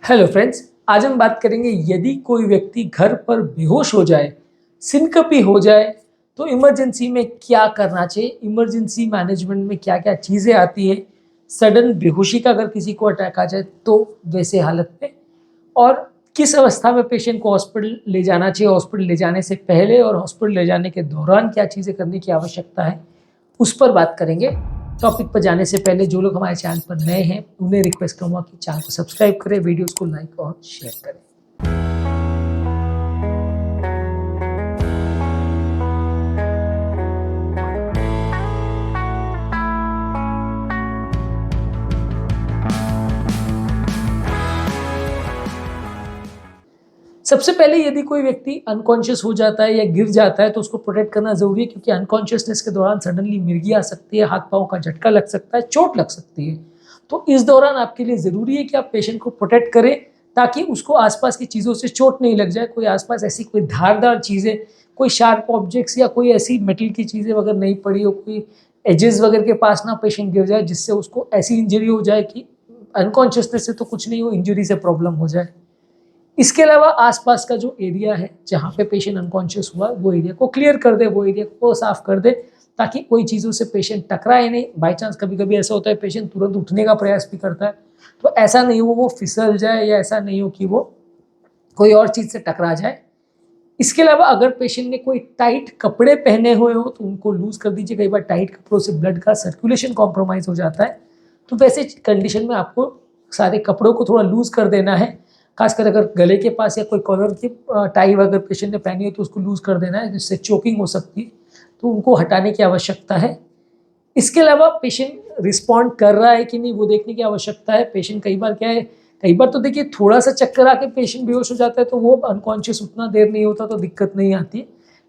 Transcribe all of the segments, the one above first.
Hello friends, आज हम बात करेंगे यदि कोई व्यक्ति घर पर बेहोश हो जाए, सिनकपी हो जाए तो इमरजेंसी में क्या करना चाहिए। इमरजेंसी मैनेजमेंट में क्या क्या चीज़ें आती है। सडन बेहोशी का अगर किसी को अटैक आ जाए तो वैसे हालत में, और किस अवस्था में पेशेंट को हॉस्पिटल ले जाना चाहिए, हॉस्पिटल ले जाने से पहले और हॉस्पिटल ले जाने के दौरान क्या चीज़ें करने की आवश्यकता है, उस पर बात करेंगे। टॉपिक पर जाने से पहले जो लोग हमारे चैनल पर नए हैं उन्हें रिक्वेस्ट करूँगा कि चैनल को सब्सक्राइब करें, वीडियोस को लाइक और शेयर करें। सबसे पहले यदि कोई व्यक्ति अनकॉन्शियस हो जाता है या गिर जाता है तो उसको प्रोटेक्ट करना जरूरी है, क्योंकि अनकॉन्शियसनेस के दौरान सडनली मिर्गी आ सकती है, हाथ पांव का झटका लग सकता है, चोट लग सकती है। तो इस दौरान आपके लिए ज़रूरी है कि आप पेशेंट को प्रोटेक्ट करें ताकि उसको आसपास की चीज़ों से चोट नहीं लग जाए। कोई आसपास ऐसी कोई धारदार चीज़ें, कोई शार्प ऑब्जेक्ट्स या कोई ऐसी मेटल की चीज़ें वगैरह नहीं पड़ी हो, कोई एजेस वगैरह के पास ना पेशेंट गिर जाए जिससे उसको ऐसी इंजरी हो जाए कि अनकॉन्शियसनेस से तो कुछ नहीं हो, इंजरी से प्रॉब्लम हो जाए। इसके अलावा आसपास का जो एरिया है जहाँ पे पेशेंट अनकॉन्शियस हुआ, वो एरिया को क्लियर कर दे, वो एरिया को साफ कर दे ताकि कोई चीज़ों से पेशेंट टकराए नहीं। बाई चांस कभी कभी ऐसा होता है पेशेंट तुरंत उठने का प्रयास भी करता है, तो ऐसा नहीं हो वो फिसल जाए या ऐसा नहीं हो कि वो कोई और चीज़ से टकरा जाए। इसके अलावा अगर पेशेंट ने कोई टाइट कपड़े पहने हुए हो तो उनको लूज कर दीजिए। कई बार टाइट कपड़ों से ब्लड का सर्कुलेशन कॉम्प्रोमाइज हो जाता है, तो वैसे कंडीशन में आपको सारे कपड़ों को थोड़ा लूज कर देना है। खासकर अगर गले के पास या कोई कॉलर की टाई अगर पेशेंट ने पहनी हो तो उसको लूज कर देना है, जिससे चोकिंग हो सकती है, तो उनको हटाने की आवश्यकता है। इसके अलावा पेशेंट रिस्पॉन्ड कर रहा है कि नहीं वो देखने की आवश्यकता है। पेशेंट कई बार क्या है, कई बार तो देखिए थोड़ा सा चक्कर आके पेशेंट बेहोश हो जाता है तो वो अनकॉन्शियस उतना देर नहीं होता तो दिक्कत नहीं आती।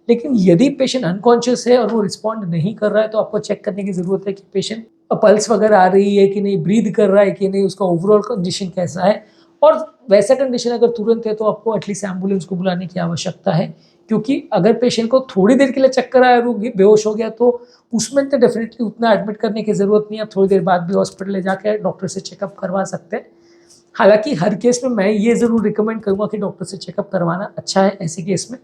लेकिन यदि पेशेंट अनकॉन्शियस है और वो रिस्पॉन्ड नहीं कर रहा है तो आपको चेक करने की ज़रूरत है कि पेशेंट पल्स वगैरह आ रही है कि नहीं, ब्रीद कर रहा है कि नहीं, उसका ओवरऑल कंडीशन कैसा है। और वैसा कंडीशन अगर तुरंत है तो आपको एटलीस्ट एम्बुलेंस को बुलाने की आवश्यकता है, क्योंकि अगर पेशेंट को थोड़ी देर के लिए चक्कर आया और वो बेहोश हो गया तो उसमें तो डेफिनेटली उतना एडमिट करने की ज़रूरत नहीं है। आप थोड़ी देर बाद भी हॉस्पिटल ले जाकर डॉक्टर से चेकअप करवा सकते हैं। हालांकि हर केस में मैं ये ज़रूर रिकमेंड करूँगा कि डॉक्टर से चेकअप करवाना अच्छा है ऐसे केस में,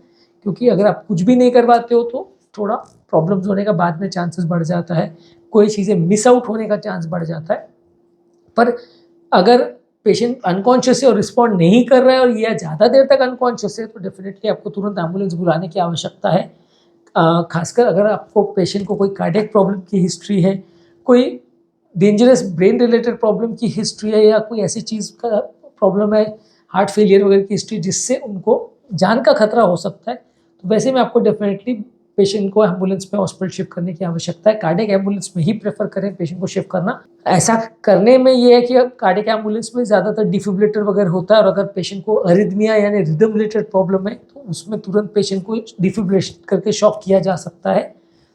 क्योंकि अगर आप कुछ भी नहीं करवाते हो तो थोड़ा प्रॉब्लम्स होने का बाद में चांसेस बढ़ जाता है, कोई चीज़ें मिस आउट होने का चांस बढ़ जाता है। पर अगर पेशेंट अनकॉन्शियस है और रिस्पॉन्ड नहीं कर रहा है और यह ज़्यादा देर तक अनकॉन्शियस है तो डेफिनेटली आपको तुरंत एम्बुलेंस बुलाने की आवश्यकता है। खासकर अगर आपको पेशेंट को कोई कार्डियक प्रॉब्लम की हिस्ट्री है, कोई डेंजरस ब्रेन रिलेटेड प्रॉब्लम की हिस्ट्री है, या कोई ऐसी चीज़ का प्रॉब्लम है, हार्ट फेलियर वगैरह की हिस्ट्री जिससे उनको जान का खतरा हो सकता है, तो वैसे में आपको डेफिनेटली पेशेंट को एम्बुलेंस में हॉस्पिटल शिफ्ट करने की आवश्यकता है। कार्डियक एम्बुलेंस में ही प्रेफर करें पेशेंट को शिफ्ट करना। ऐसा करने में ये है कि कार्डियक एम्बुलेंस में ज़्यादातर डिफिब्रिलेटर वगैरह होता है, और अगर पेशेंट को अरिथमिया यानी रिदम रिलेटेड प्रॉब्लम है तो उसमें तुरंत पेशेंट को डिफिब्रिलेशन करके शॉक किया जा सकता है,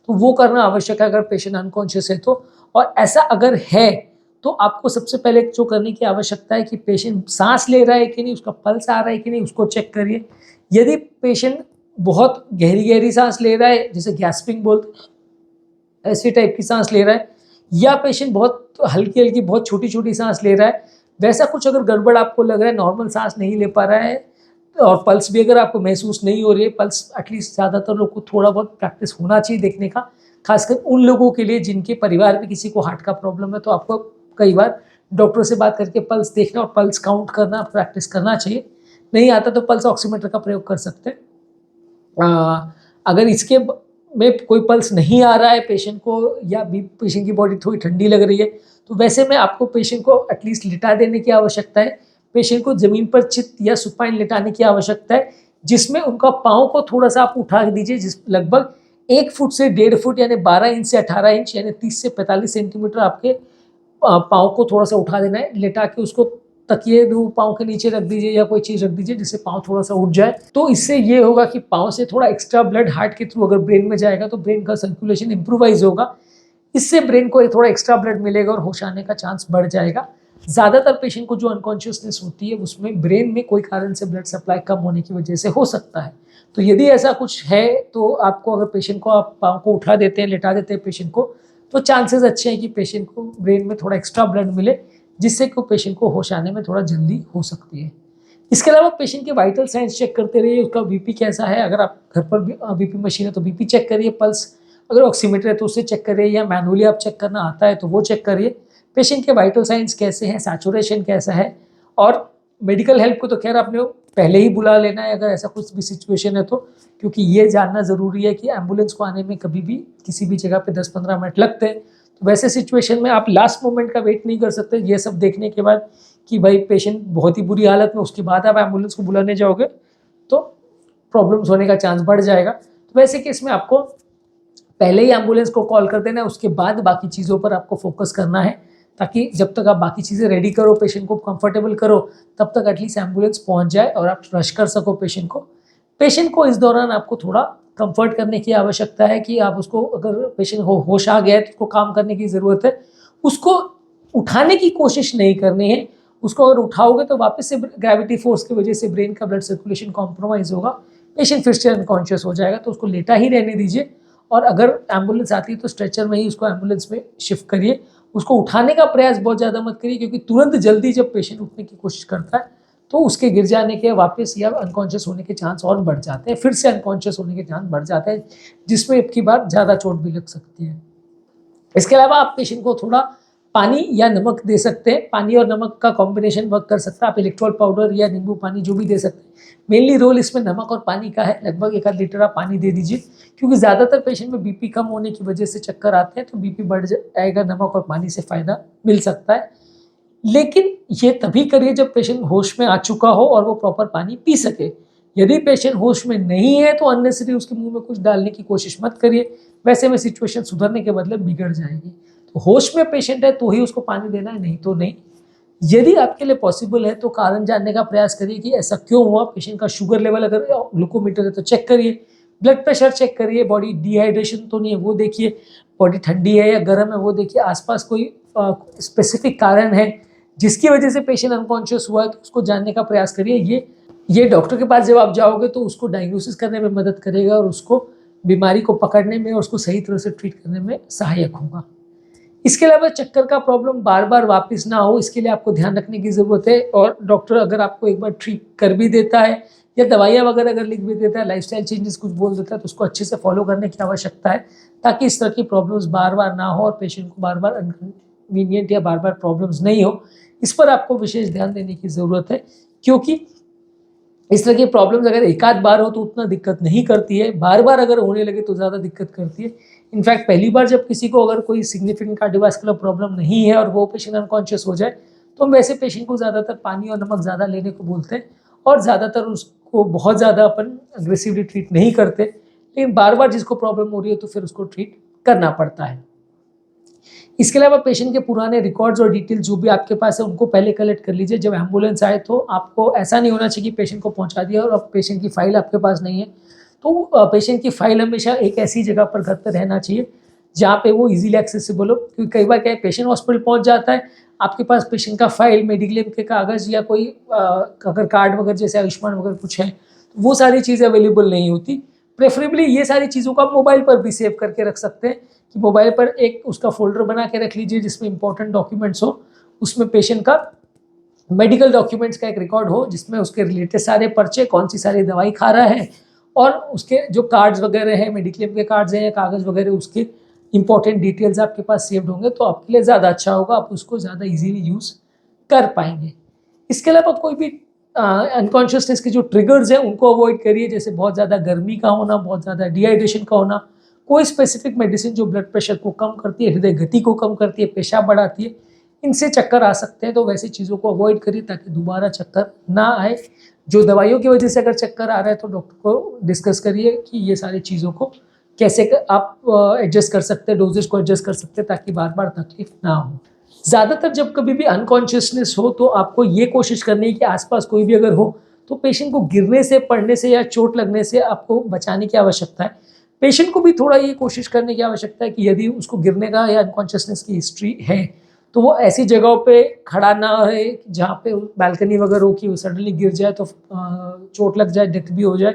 तो वो करना आवश्यक है अगर पेशेंट अनकॉन्शियस है तो। और ऐसा अगर है तो आपको सबसे पहले जो करने की आवश्यकता है कि पेशेंट सांस ले रहा है कि नहीं, उसका पल्स आ रहा है कि नहीं, उसको चेक करिए। यदि पेशेंट बहुत गहरी गहरी सांस ले रहा है, जैसे गैस्पिंग बोलते हैं, ऐसी टाइप की सांस ले रहा है, या पेशेंट बहुत हल्की हल्की बहुत छोटी छोटी सांस ले रहा है, वैसा कुछ अगर गड़बड़ आपको लग रहा है, नॉर्मल सांस नहीं ले पा रहा है और पल्स भी अगर आपको महसूस नहीं हो रही है, पल्स एटलीस्ट ज़्यादातर लोग को थोड़ा बहुत प्रैक्टिस होना चाहिए देखने का, खासकर उन लोगों के लिए जिनके परिवार में किसी को हार्ट का प्रॉब्लम है, तो आपको कई बार डॉक्टर से बात करके पल्स देखना और पल्स काउंट करना प्रैक्टिस करना चाहिए। नहीं आता तो पल्स ऑक्सीमीटर का प्रयोग कर सकते हैं। अगर इसके में कोई पल्स नहीं आ रहा है पेशेंट को, या भी पेशेंट की बॉडी थोड़ी ठंडी लग रही है, तो वैसे में आपको पेशेंट को एटलीस्ट लिटा देने की आवश्यकता है। पेशेंट को ज़मीन पर चित या सुपाइन लिटाने की आवश्यकता है, जिसमें उनका पाँव को थोड़ा सा आप उठा दीजिए, जिस लगभग 1 फुट से 1.5 फुट यानी 12 इंच से 18 इंच यानी 30 से 45 सेंटीमीटर आपके पाँव को थोड़ा सा उठा देना है। लिटा के उसको तकिए पाँव के नीचे रख दीजिए या कोई चीज़ रख दीजिए जिससे पाँव थोड़ा सा उठ जाए। तो इससे ये होगा कि पाँव से थोड़ा एक्स्ट्रा ब्लड हार्ट के थ्रू अगर ब्रेन में जाएगा तो ब्रेन का सर्कुलेशन इम्प्रूवाइज होगा, इससे ब्रेन को थोड़ा एक्स्ट्रा ब्लड मिलेगा और होश आने का चांस बढ़ जाएगा। ज़्यादातर पेशेंट को जो अनकॉन्शियसनेस होती है उसमें ब्रेन में कोई कारण से ब्लड सप्लाई कम होने की वजह से हो सकता है। तो यदि ऐसा कुछ है तो आपको, अगर पेशेंट को आप पाँव को उठा देते हैं, लेटा देते हैं पेशेंट को, तो चांसेस अच्छे हैं कि पेशेंट को ब्रेन में थोड़ा एक्स्ट्रा ब्लड मिले, जिससे कि पेशेंट को होश आने में थोड़ा जल्दी हो सकती है। इसके अलावा पेशेंट के वाइटल साइंस चेक करते रहिए, उसका बीपी कैसा है, अगर आप घर पर बीपी मशीन है तो बीपी चेक करिए, पल्स अगर ऑक्सीमीटर है तो उससे चेक करिए, या मैनुअली आप चेक करना आता है तो वो चेक करिए। पेशेंट के वाइटल साइंस कैसे हैं, सैचुरेशन कैसा है, और मेडिकल हेल्प को तो खैर आपने पहले ही बुला लेना है अगर ऐसा कुछ भी सिचुएशन है तो, क्योंकि ये जानना ज़रूरी है कि एम्बुलेंस को आने में कभी भी किसी भी जगह पे 10-15 मिनट लगते हैं। तो वैसे सिचुएशन में आप लास्ट मोमेंट का वेट नहीं कर सकते। ये सब देखने के बाद कि भाई पेशेंट बहुत ही बुरी हालत में, उसके बाद आप एम्बुलेंस को बुलाने जाओगे तो प्रॉब्लम्स होने का चांस बढ़ जाएगा। तो वैसे केस में आपको पहले ही एम्बुलेंस को कॉल कर देना है, उसके बाद बाकी चीज़ों पर आपको फोकस करना है, ताकि जब तक आप बाकी चीज़ें रेडी करो, पेशेंट को कंफर्टेबल करो, तब तक एटलीस्ट एम्बुलेंस पहुंच जाए और आप रश कर सको पेशेंट को। पेशेंट को इस दौरान आपको थोड़ा कंफर्ट करने की आवश्यकता है कि आप उसको, अगर पेशेंट होश आ गया है तो उसको काम करने की ज़रूरत है। उसको उठाने की कोशिश नहीं करनी है। उसको अगर उठाओगे तो वापस से ग्रेविटी फोर्स की वजह से ब्रेन का ब्लड सर्कुलेशन कॉम्प्रोमाइज़ होगा, पेशेंट फिर से अनकॉन्शियस हो जाएगा। तो उसको लेटा ही रहने दीजिए, और अगर एम्बुलेंस आती है तो स्ट्रेचर में ही उसको एम्बुलेंस में शिफ्ट करिए। उसको उठाने का प्रयास बहुत ज़्यादा मत करिए, क्योंकि तुरंत जल्दी जब पेशेंट उठने की कोशिश करता है तो उसके गिर जाने के वापस या अनकॉन्शियस होने के चांस और बढ़ जाते हैं, फिर से अनकॉन्शियस होने के चांस बढ़ जाते हैं, जिसमें एक की बार ज़्यादा चोट भी लग सकती है। इसके अलावा आप पेशेंट को थोड़ा पानी या नमक दे सकते हैं। पानी और नमक का कॉम्बिनेशन वर्क कर सकता है। आप इलेक्ट्रॉल पाउडर या नींबू पानी जो भी दे सकते हैं। मेनली रोल इसमें नमक और पानी का है। लगभग 1 आध लीटर आप पानी दे दीजिए, क्योंकि ज़्यादातर पेशेंट में बीपी कम होने की वजह से चक्कर आते हैं, तो बीपी बढ़ जाएगा, नमक और पानी से फ़ायदा मिल सकता है। लेकिन ये तभी करिए जब पेशेंट होश में आ चुका हो और वो प्रॉपर पानी पी सके। यदि पेशेंट होश में नहीं है तो अननेसेसरी उसके मुंह में कुछ डालने की कोशिश मत करिए, वैसे में सिचुएशन सुधरने के बदले बिगड़ जाएगी। तो होश में पेशेंट है तो ही उसको पानी देना है, नहीं तो नहीं। यदि आपके लिए पॉसिबल है तो कारण जानने का प्रयास करिए कि ऐसा क्यों हुआ। पेशेंट का शुगर लेवल अगर ग्लूकोमीटर है तो चेक करिए, ब्लड प्रेशर चेक करिए, बॉडी डिहाइड्रेशन तो नहीं है वो देखिए, बॉडी ठंडी है या गर्म है वो देखिए, आसपास कोई स्पेसिफिक कारण है जिसकी वजह से पेशेंट अनकॉन्शियस हुआ है तो उसको जानने का प्रयास करिए। ये डॉक्टर के पास जब आप जाओगे तो उसको डायग्नोसिस करने में मदद करेगा और उसको बीमारी को पकड़ने में और उसको सही तरह से ट्रीट करने में सहायक होगा। इसके अलावा चक्कर का प्रॉब्लम बार बार वापस ना हो, इसके लिए आपको ध्यान रखने की ज़रूरत है। और डॉक्टर अगर आपको एक बार ट्रीट कर भी देता है या दवाइयाँ वगैरह अगर लिख भी देता है, लाइफस्टाइल चेंजेस कुछ बोल देता है, तो उसको अच्छे से फॉलो करने की आवश्यकता है, ताकि इस तरह की प्रॉब्लम्स बार बार ना हो और पेशेंट को बार बार अनकन्वीनियंट या बार बार प्रॉब्लम्स नहीं हो। इस पर आपको विशेष ध्यान देने की ज़रूरत है, क्योंकि इस तरह की प्रॉब्लम्स अगर एक आध बार हो तो उतना दिक्कत नहीं करती है, बार बार अगर होने लगे तो ज़्यादा दिक्कत करती है। इनफैक्ट पहली बार जब किसी को अगर कोई सिग्निफिकेंट कार्डियोवास्कुलर प्रॉब्लम नहीं है और वो पेशेंट अनकॉन्शियस हो जाए, तो हम वैसे पेशेंट को ज़्यादातर पानी और नमक ज़्यादा लेने को बोलते हैं, और ज़्यादातर उसको बहुत ज़्यादा अपन अग्रेसिवली ट्रीट नहीं करते। लेकिन बार बार जिसको प्रॉब्लम हो रही है तो फिर उसको ट्रीट करना पड़ता है। इसके अलावा पेशेंट के पुराने रिकॉर्ड्स और डिटेल जो भी आपके पास है उनको पहले कलेक्ट कर लीजिए। जब एम्बुलेंस आए तो आपको ऐसा नहीं होना चाहिए कि पेशेंट को पहुंचा दिया और अब पेशेंट की फाइल आपके पास नहीं है। तो पेशेंट की फाइल हमेशा एक ऐसी जगह पर घर पर रहना चाहिए जहाँ पे वो इजीली एक्सेसिबल हो, क्योंकि कई बार क्या है, पेशेंट हॉस्पिटल पहुँच जाता है, आपके पास पेशेंट का फाइल, मेडिक्लेम के कागज़ या कोई अगर कार्ड वगैरह जैसे आयुष्मान वगैरह कुछ है तो वो सारी चीज़ें अवेलेबल नहीं होती। प्रेफरेबली ये सारी चीज़ों को आप मोबाइल पर भी सेव करके रख सकते हैं, कि मोबाइल पर एक उसका फोल्डर बना के रख लीजिए जिसमें इंपॉर्टेंट डॉक्यूमेंट्स हो, उसमें पेशेंट का मेडिकल डॉक्यूमेंट्स का एक रिकॉर्ड हो जिसमें उसके रिलेटेड सारे पर्चे, कौन सी सारी दवाई खा रहा है, और उसके जो कार्ड्स वगैरह हैं, मेडिक्लेम के कार्ड्स हैं या कागज़ वगैरह, उसके इंपॉर्टेंट डिटेल्स आपके पास सेव्ड होंगे तो आपके लिए ज़्यादा अच्छा होगा, आप उसको ज़्यादा ईजीली यूज़ कर पाएंगे। इसके अलावा कोई भी अनकॉन्शियसनेस के जो ट्रिगर्स हैं उनको अवॉइड करिए, जैसे बहुत ज़्यादा गर्मी का होना, बहुत ज़्यादा डिहाइड्रेशन का होना, कोई स्पेसिफिक मेडिसिन जो ब्लड प्रेशर को कम करती है, हृदय गति को कम करती है, पेशाब बढ़ाती है, इनसे चक्कर आ सकते हैं। तो वैसी चीज़ों को अवॉइड करिए ताकि दोबारा चक्कर ना आए। जो दवाइयों की वजह से अगर चक्कर आ रहा है तो डॉक्टर को डिस्कस करिए कि ये सारी चीज़ों को कैसे आप एडजस्ट कर सकते हैं, डोजेज को एडजस्ट कर सकते हैं, ताकि बार बार तकलीफ ना हो। ज़्यादातर जब कभी भी अनकॉन्शियसनेस हो तो आपको ये कोशिश करनी है कि आसपास कोई भी अगर हो तो पेशेंट को गिरने से, पड़ने से या चोट लगने से आपको बचाने की आवश्यकता है। पेशेंट को भी थोड़ा ये कोशिश करने की आवश्यकता है कि यदि उसको गिरने का या अनकॉन्शियसनेस की हिस्ट्री है तो वो ऐसी जगहों पे खड़ा ना है जहाँ पे बालकनी वगैरह हो कि वो सडनली गिर जाए तो चोट लग जाए, डेथ भी हो जाए,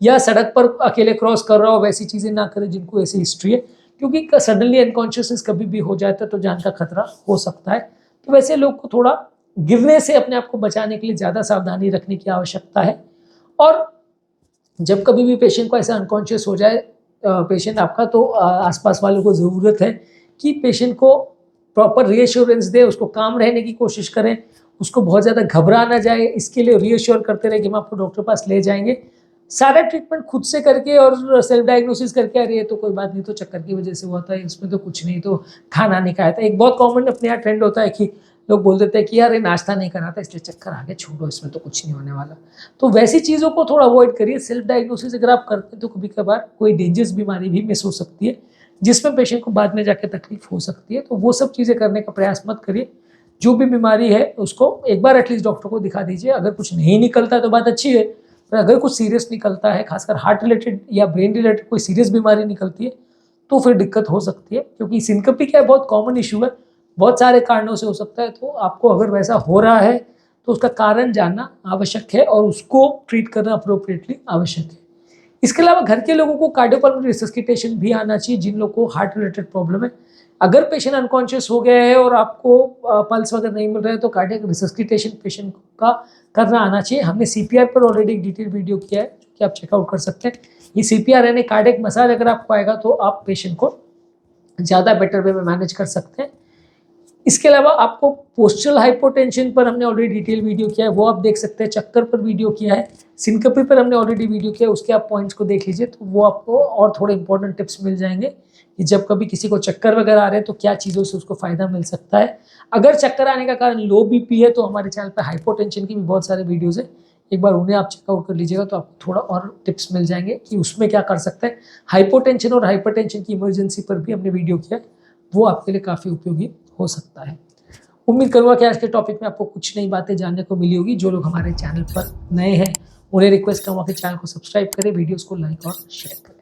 या सड़क पर अकेले क्रॉस कर रहा हो, वैसी चीज़ें ना करें जिनको ऐसी हिस्ट्री है, क्योंकि सडनली अनकॉन्शियसनेस कभी भी हो जाता है तो जान का खतरा हो सकता है। तो वैसे लोग को थोड़ा गिरने से अपने आप को बचाने के लिए ज़्यादा सावधानी रखने की आवश्यकता है। और जब कभी भी पेशेंट को ऐसा अनकॉन्शियस हो जाए पेशेंट आपका, तो आसपास वालों को ज़रूरत है कि पेशेंट को प्रॉपर रीअश्योरेंस दे, उसको काम रहने की कोशिश करें, उसको बहुत ज़्यादा घबरा ना जाए, इसके लिए रीअश्योर करते रहे कि हम आपको डॉक्टर पास ले जाएंगे। सारा ट्रीटमेंट खुद से करके और सेल्फ डायग्नोसिस करके, अरे ये तो कोई बात नहीं, तो चक्कर की वजह से हुआ था, इसमें तो कुछ नहीं, तो खाना नहीं खाया था। एक बहुत कॉमन अपने यहाँ ट्रेंड होता है कि लोग बोल देते हैं कि यार ये नाश्ता नहीं करा था इसलिए चक्कर आ गया, छोड़ो इसमें तो कुछ नहीं होने वाला। तो वैसी चीज़ों को थोड़ा अवॉइड करिए। सेल्फ डायग्नोसिस अगर आप करते हैं तो कभी कभार कोई डेंजरस बीमारी भी मिस हो सकती है, जिसमें पेशेंट को बाद में जाके तकलीफ हो सकती है। तो वो सब चीज़ें करने का प्रयास मत करिए। जो भी बीमारी है उसको एक बार एटलीस्ट डॉक्टर को दिखा दीजिए। अगर कुछ नहीं निकलता है तो बात अच्छी है, पर अगर कुछ सीरियस निकलता है, खासकर हार्ट रिलेटेड या ब्रेन रिलेटेड कोई सीरियस बीमारी निकलती है, तो फिर दिक्कत हो सकती है। क्योंकि सिनकपी क्या है, बहुत कॉमन इशू है, बहुत सारे कारणों से हो सकता है। तो आपको अगर वैसा हो रहा है तो उसका कारण जानना आवश्यक है और उसको ट्रीट करना अप्रोप्रिएटली आवश्यक है। इसके अलावा घर के लोगों को कार्डियोपल्मोनरी रिसस्किटेशन भी आना चाहिए, जिन लोगों को हार्ट रिलेटेड प्रॉब्लम है। अगर पेशेंट अनकॉन्शियस हो गया है और आपको पल्स वगैरह नहीं मिल रहा है तो कार्डियक रिसस्किटेशन पेशेंट का करना आना चाहिए। हमने सीपीआर पर ऑलरेडी एक डिटेल वीडियो किया है, जो कि आप चेकआउट कर सकते हैं। ये सीपीआर यानी कार्डियक मसाज अगर आपको आएगा तो आप पेशेंट को ज़्यादा बेटर वे में मैनेज कर सकते हैं। इसके अलावा आपको पोस्चरल हाइपोटेंशन पर हमने ऑलरेडी डिटेल वीडियो किया है, वो आप देख सकते हैं। चक्कर पर वीडियो किया है, सिनकपी पर हमने ऑलरेडी वीडियो किया है, उसके आप पॉइंट्स को देख लीजिए, तो वो आपको और थोड़े इंपॉर्टेंट टिप्स मिल जाएंगे कि जब कभी किसी को चक्कर वगैरह आ रहे हैं तो क्या चीज़ों से उसको फ़ायदा मिल सकता है। अगर चक्कर आने का कारण लो बीपी है तो हमारे चैनल पर हाइपोटेंशन की भी बहुत सारे वीडियोज़ हैं, एक बार उन्हें आप चेकआउट कर लीजिएगा तो आपको थोड़ा और टिप्स मिल जाएंगे कि उसमें क्या कर सकते हैं। हाइपोटेंशन और हाइपरटेंशन की इमरजेंसी पर भी हमने वीडियो किया है, वो आपके लिए काफ़ी उपयोगी हो सकता है। उम्मीद करूँगा कि आज के टॉपिक में आपको कुछ नई बातें जानने को मिली होगी। जो लोग हमारे चैनल पर नए हैं उन्हें रिक्वेस्ट करूँगा कि चैनल को सब्सक्राइब करें, वीडियोस को लाइक और शेयर करें।